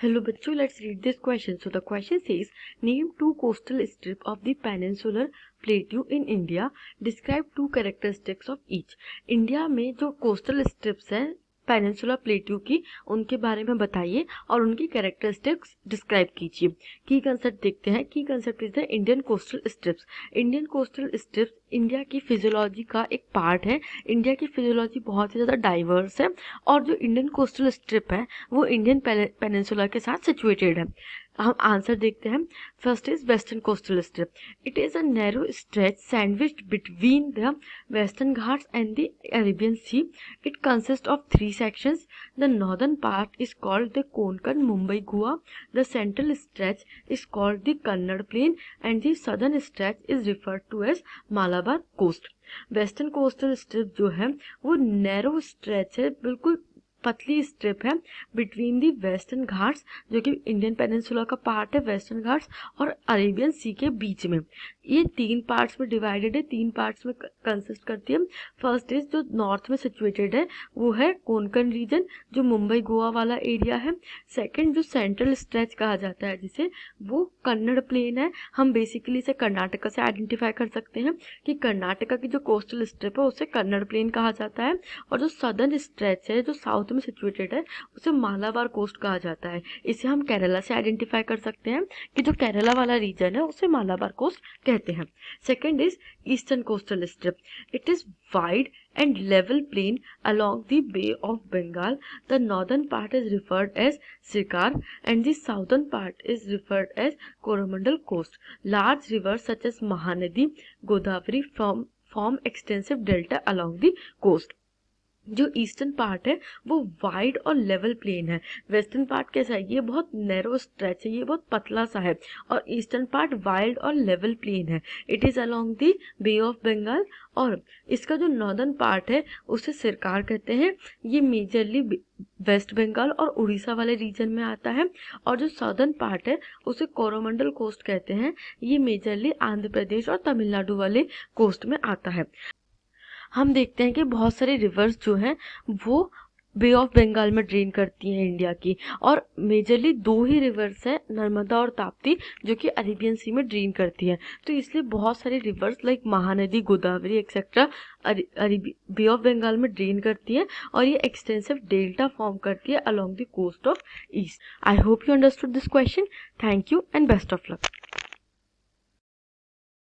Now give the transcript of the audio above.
Hello बच्चों, let's read this question. So the question says, name two coastal strips of the peninsular plateau in India. Describe two characteristics of each. India में जो coastal strips हैं peninsula plateau की, उनके बारे में बताइए और उनकी कैरेक्टरिस्टिक्स डिस्क्राइब कीजिए. की कंसेप्ट देखते हैं. की concept is the Indian coastal strips. Indian coastal strips India की फिजियोलॉजी का एक पार्ट है. इंडिया की फिजियोलॉजी बहुत ही ज़्यादा डाइवर्स है और जो इंडियन कोस्टल स्ट्रिप है वो इंडियन पेनिनसुला के साथ सिचुएटेड है. हम आंसर देखते हैं. First is western coastal strip. It is a narrow stretch sandwiched between the Western Ghats and the Arabian Sea. It consist of 3 sections. The northern part is called the Konkan Mumbai Goa. The central stretch is called the Kannada Plain and the southern stretch is referred to as Malabar Coast. Western coastal strip जो है वो narrow stretch है, बिल्कुल पतली strip है between the western Ghats, जो कि Indian peninsula का पार्ट है, वेस्टर्न घाट्स और अरेबियन सी के बीच में. ये 3 पार्ट्स में डिवाइडेड है, 3 पार्ट्स में कंसिस्ट करती है. फर्स्ट इज जो नॉर्थ में सिचुएटेड है वो है कोंकण रीजन, जो मुंबई गोवा वाला एरिया है. सेकंड जो सेंट्रल स्ट्रेच कहा जाता है जिसे, वो कन्नड़ प्लेन है. हम बेसिकली इसे कर्नाटका से आइडेंटिफाई कर सकते हैं कि कर्नाटका की जो कोस्टल स्ट्रिप है उसे कन्नड़ प्लेन कहा जाता है. और जो सदर्न स्ट्रेच है जो साउथ में सिचुएटेड है उसे मालाबार कोस्ट कहा जाता है. इसे हम केरला से आइडेंटिफाई कर सकते हैं कि जो केरला वाला रीजन है उसे मालाबार कोस्ट कहते हैं. Second is eastern coastal strip. It is wide and level plain along the Bay of Bengal. The northern part is referred as Sirkar and the southern part is referred as Coromandel Coast. Large rivers such as Mahanadi, Godavari form extensive delta along the coast. जो eastern part है वो wide और level plain है. Western part कैसा है, ये बहुत narrow stretch है, ये बहुत पतला सा है. और ईस्टर्न पार्ट वाइड और लेवल प्लेन है. It is along the Bay of Bengal. और इसका जो नॉर्दर्न पार्ट है उसे सिरकार कहते हैं. ये मेजरली वेस्ट बंगाल और उड़ीसा वाले रीजन में आता है. और जो साउदर्न पार्ट है उसे कोरोमंडल कोस्ट कहते हैं. ये मेजरली आंध्र प्रदेश और तमिलनाडु वाले कोस्ट में आता है. हम देखते हैं कि बहुत सारे रिवर्स जो हैं वो बे ऑफ बंगाल में ड्रेन करती हैं इंडिया की. और मेजरली 2 ही रिवर्स हैं, नर्मदा और ताप्ती, जो कि अरेबियन सी में ड्रेन करती हैं. तो इसलिए बहुत सारे rivers like Mahanadi, Godavari etcetera Bay of Bengal में ड्रेन करती हैं और ये एक्सटेंसिव डेल्टा फॉर्म करती है along the coast of east. I hope you understood this question. Thank you and best of luck.